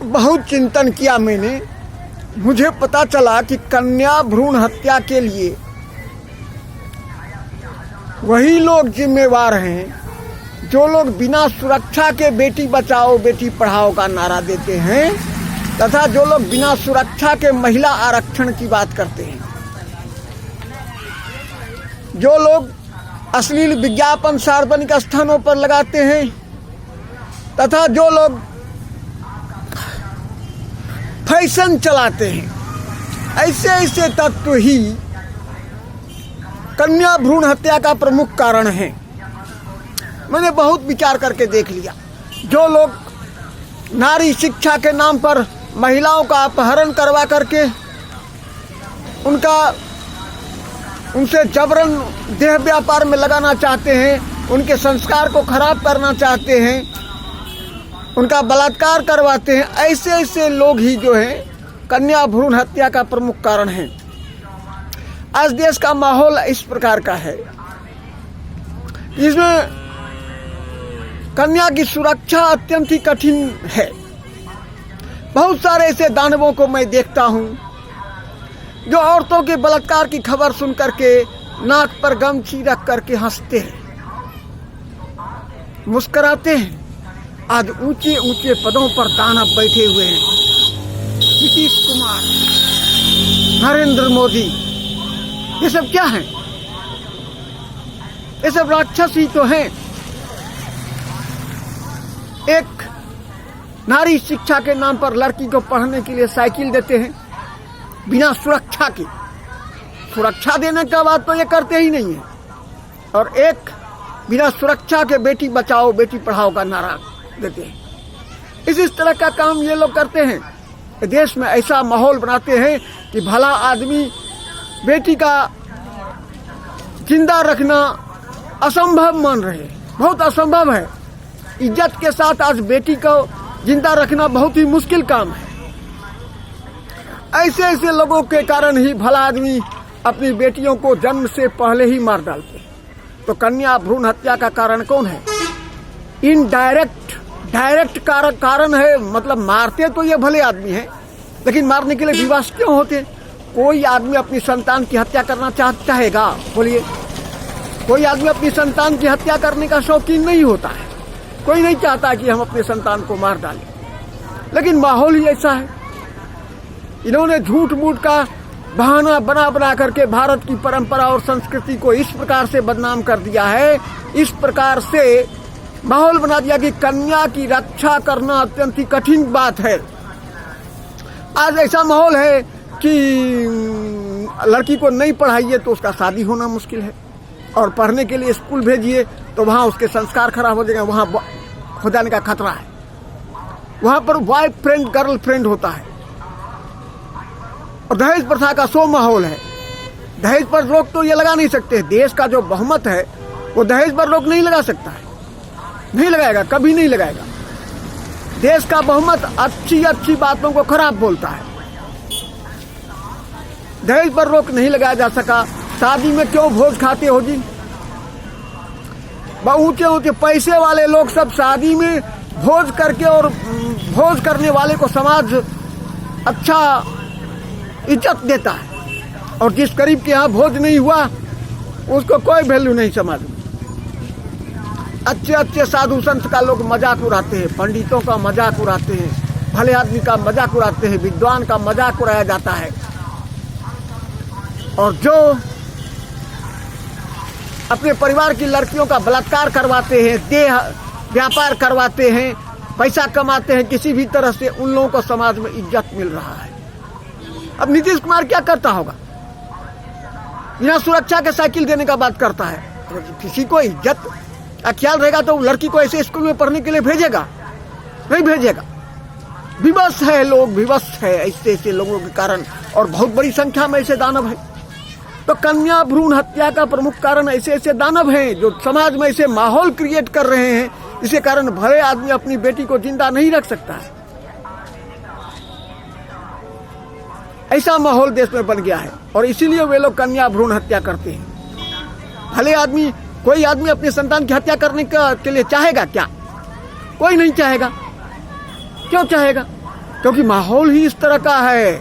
बहुत चिंतन किया मैंने, मुझे पता चला कि कन्या भ्रूण हत्या के लिए वही लोग जिम्मेवार हैं जो लोग बिना सुरक्षा के बेटी बचाओ बेटी पढ़ाओ का नारा देते हैं तथा जो लोग बिना सुरक्षा के महिला आरक्षण की बात करते हैं, जो लोग अश्लील विज्ञापन सार्वजनिक स्थानों पर लगाते हैं तथा जो लोग फैशन चलाते हैं। ऐसे ऐसे तत्व ही कन्या भ्रूण हत्या का प्रमुख कारण है। मैंने बहुत विचार करके देख लिया। जो लोग नारी शिक्षा के नाम पर महिलाओं का अपहरण करवा करके उनसे जबरन देह व्यापार में लगाना चाहते हैं, उनके संस्कार को खराब करना चाहते हैं, उनका बलात्कार करवाते हैं, ऐसे ऐसे लोग ही जो हैं कन्या भ्रूण हत्या का प्रमुख कारण हैं। आज देश का माहौल इस प्रकार का है, इसमें कन्या की सुरक्षा अत्यंत ही कठिन है। बहुत सारे ऐसे दानवों को मैं देखता हूँ जो औरतों के बलात्कार की खबर सुन करके नाक पर गमछी रख करके हंसते हैं, मुस्कुराते हैं। आज ऊंचे ऊंचे पदों पर दानव बैठे हुए हैं, नीतीश कुमार, नरेंद्र मोदी, ये सब क्या हैं? ये सब राक्षस ही तो हैं। एक नारी शिक्षा के नाम पर लड़की को पढ़ने के लिए साइकिल देते हैं बिना सुरक्षा के। सुरक्षा देने का बात तो ये करते ही नहीं है, और एक बिना सुरक्षा के बेटी बचाओ बेटी पढ़ाओ का नारा देते हैं। इस तरह का काम ये लोग करते हैं। देश में ऐसा माहौल बनाते हैं कि भला आदमी बेटी का जिंदा रखना असंभव मान रहे, बहुत असंभव है। इज्जत के साथ आज बेटी को जिंदा रखना बहुत ही मुश्किल काम है। ऐसे ऐसे लोगों के कारण ही भला आदमी अपनी बेटियों को जन्म से पहले ही मार डालते हैं। तो कन्या भ्रूण हत्या का कारण कौन है? डायरेक्ट कारण है, मतलब मारते तो ये भले आदमी हैं, लेकिन मारने के लिए विवश क्यों होते? कोई आदमी अपनी संतान की हत्या करना चाहेगा? बोलिए, कोई आदमी अपनी संतान की हत्या करने का शौकीन नहीं होता है। कोई नहीं चाहता कि हम अपने संतान को मार डालें, लेकिन माहौल ही ऐसा है। इन्होंने झूठ मूठ का बहाना बना करके भारत की परंपरा और संस्कृति को इस प्रकार से बदनाम कर दिया है, इस प्रकार से माहौल बना दिया कि कन्या की रक्षा करना अत्यंत ही कठिन बात है। आज ऐसा माहौल है कि लड़की को नहीं पढ़ाइए तो उसका शादी होना मुश्किल है, और पढ़ने के लिए स्कूल भेजिए तो वहाँ उसके संस्कार खराब हो जाएगा, वहाँ हो जाने का खतरा है। वहाँ पर बॉयफ्रेंड गर्लफ्रेंड होता है। और दहेज प्रथा का सो माहौल है। दहेज पर रोक तो ये लगा नहीं सकते। देश का जो बहुमत है वो दहेज पर रोक नहीं लगा सकता है, नहीं लगाएगा, कभी नहीं लगाएगा। देश का बहुमत अच्छी अच्छी बातों को खराब बोलता है। दहेज पर रोक नहीं लगाया जा सका। शादी में क्यों भोज खाते हो जी? ऊंचे ऊंचे पैसे वाले लोग सब शादी में भोज करके, और भोज करने वाले को समाज अच्छा इज्जत देता है, और जिस गरीब के यहाँ भोज नहीं हुआ उसको कोई वैल्यू नहीं समाज में। अच्छे अच्छे साधु संत का लोग मजाक उड़ाते हैं, पंडितों का मजाक उड़ाते हैं, भले आदमी का मजाक उड़ाते हैं, विद्वान का मजाक उड़ाया जाता है। और जो अपने परिवार की लड़कियों का बलात्कार करवाते हैं, देह व्यापार करवाते हैं, पैसा कमाते हैं किसी भी तरह से, उन लोगों को समाज में इज्जत मिल रहा है। अब नीतीश कुमार क्या करता होगा? बिना सुरक्षा के साइकिल देने का बात करता है। किसी को इज्जत का ख्याल रहेगा तो लड़की को ऐसे स्कूल में पढ़ने के लिए भेजेगा? नहीं भेजेगा। विवश है लोग, विवश है ऐसे ऐसे लोगों के कारण, और बहुत बड़ी संख्या में ऐसे दानव है। तो कन्या भ्रूण हत्या का प्रमुख कारण ऐसे ऐसे दानव हैं जो समाज में ऐसे माहौल क्रिएट कर रहे हैं, इसके कारण भले आदमी अपनी बेटी को जिंदा नहीं रख सकता है। ऐसा माहौल देश में बन गया है, और इसीलिए वे लोग कन्या भ्रूण हत्या करते हैं। भले आदमी, कोई आदमी अपने संतान की हत्या करने के लिए चाहेगा क्या? कोई नहीं चाहेगा। क्यों चाहेगा? क्योंकि माहौल ही इस तरह का है।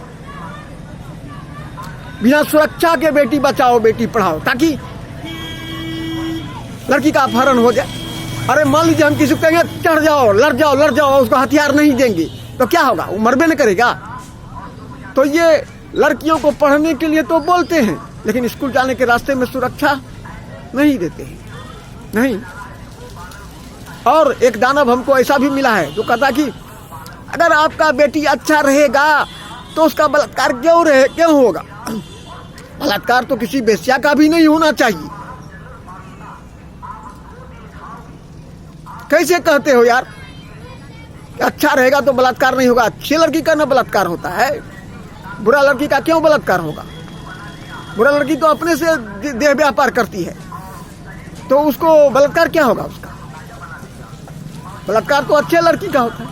बिना सुरक्षा के बेटी बचाओ बेटी पढ़ाओ, ताकि लड़की का अपहरण हो जाए। अरे मान लीजिए हम किसी को कहेंगे चढ़ जाओ, लड़ जाओ, उसको हथियार नहीं देंगे तो क्या होगा? वो मरबे न करेगा। तो ये लड़कियों को पढ़ने के लिए तो बोलते हैं, लेकिन स्कूल जाने के रास्ते में सुरक्षा नहीं देते हैं, नहीं। और एक दानव हमको ऐसा भी मिला है जो कहता कि अगर आपका बेटी अच्छा रहेगा तो उसका बलात्कार क्यों होगा? बलात्कार तो किसी वेश्या का भी नहीं होना चाहिए। कैसे कहते हो यार कि अच्छा रहेगा तो बलात्कार नहीं होगा? अच्छी लड़की का ना बलात्कार होता है, बुरा लड़की का क्यों बलात्कार होगा? बुरा लड़की तो अपने से देह व्यापार करती है, तो उसको बलात्कार क्या होगा? उसका बलात्कार तो अच्छे लड़की का होता है।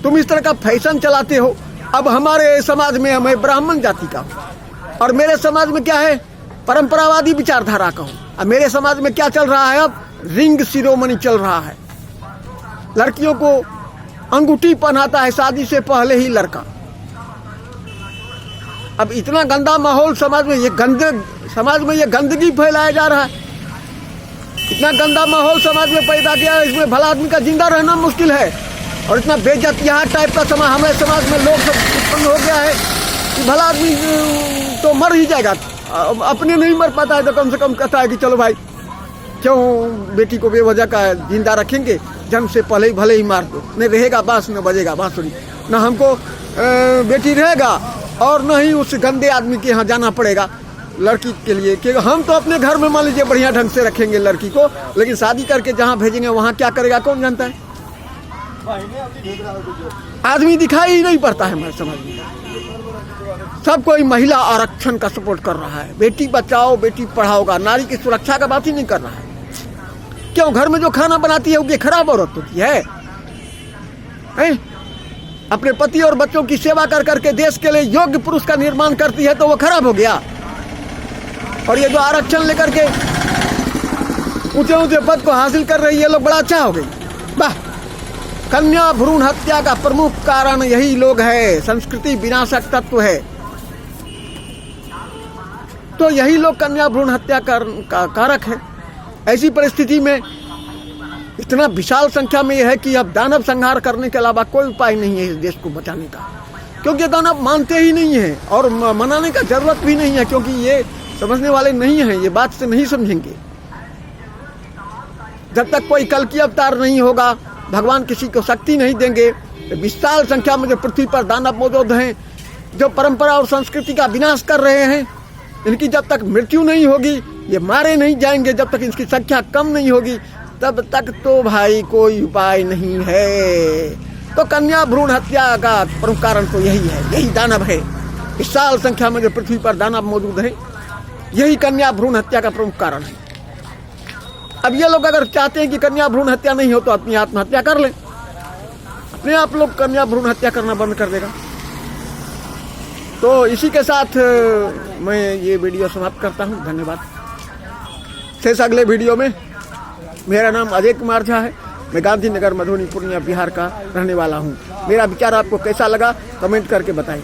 तुम इस तरह का फैशन चलाते हो। अब हमारे समाज में मैं ब्राह्मण जाति का हूँ और मेरे समाज में क्या है? परंपरावादी विचारधारा का हूँ। अब मेरे समाज में क्या चल रहा है? अब रिंग सिरोमनी चल रहा है। लड़कियों को अंगूठी पहनाता है शादी से पहले ही लड़का। अब इतना गंदा माहौल समाज में, ये गंदगी फैलाया जा रहा है। इतना गंदा माहौल समाज में पैदा किया है, इसमें भला आदमी का जिंदा रहना मुश्किल है। और इतना बेइज्जतियाह टाइप का समाज हमारे समाज में लोग सब उत्पन्न हो गया है कि भला आदमी तो मर ही जाएगा। अपने नहीं मर पाता है तो कम से कम कहता है कि चलो भाई क्यों बेटी को बेवजह का जिंदा रखेंगे, जन्म से पहले ही भले ही मार दो। नहीं रहेगा बांस, न बजेगा बांसुरी, न हमको बेटी रहेगा और न ही उस गंदे आदमी के यहाँ जाना पड़ेगा लड़की के लिए। कि हम तो अपने घर में मान लीजिए बढ़िया ढंग से रखेंगे लड़की को, लेकिन शादी करके जहाँ भेजेंगे वहाँ क्या करेगा कौन जानता है? आदमी दिखाई ही नहीं पड़ता है हमारे समाज में। सब कोई महिला आरक्षण का सपोर्ट कर रहा है, बेटी बचाओ बेटी पढ़ाओ का, नारी की सुरक्षा का बात ही नहीं कर रहा है। क्यों? घर में जो खाना बनाती है वो खराब औरत होती है? अपने पति और बच्चों की सेवा कर करके देश के लिए योग्य पुरुष का निर्माण करती है तो वो खराब हो गया। और ये जो आरक्षण लेकर के ऊंचे ऊंचे पद को हासिल कर रही है लोग, बड़ा अच्छा हो गई। वाह! कन्या भ्रूण हत्या का प्रमुख कारण यही लोग है। संस्कृति विनाशक तत्व है तो यही लोग कन्या भ्रूण हत्या का कारक है। ऐसी परिस्थिति में इतना विशाल संख्या में यह है कि अब दानव संहार करने के अलावा कोई उपाय नहीं है इस देश को बचाने का, क्योंकि दानव मानते ही नहीं है और मनाने का जरूरत भी नहीं है, क्योंकि ये समझने वाले नहीं हैं, ये बात से नहीं समझेंगे। जब तक कोई कल की अवतार नहीं होगा, भगवान किसी को शक्ति नहीं देंगे, विशाल संख्या में जो पृथ्वी पर दानव मौजूद हैं जो परंपरा और संस्कृति का विनाश कर रहे हैं, इनकी जब तक मृत्यु नहीं होगी, ये मारे नहीं जाएंगे, जब तक इनकी संख्या कम नहीं होगी तब तक तो भाई कोई उपाय नहीं है। तो कन्या भ्रूण हत्या का प्रमुख कारण तो यही है, यही दानव है। विशाल संख्या में जो पृथ्वी पर दानव मौजूद है, यही कन्या भ्रूण हत्या का प्रमुख कारण है। अब ये लोग अगर चाहते हैं कि कन्या भ्रूण हत्या नहीं हो तो अपनी आत्महत्या कर लें, अपने आप लोग कन्या भ्रूण हत्या करना बंद कर देगा। तो इसी के साथ मैं ये वीडियो समाप्त करता हूँ। धन्यवाद। शेष अगले वीडियो में। मेरा नाम अजय कुमार झा है, मैं गांधीनगर मधुबनी पूर्णिया बिहार का रहने वाला हूँ। मेरा विचार आपको कैसा लगा कमेंट करके बताएं।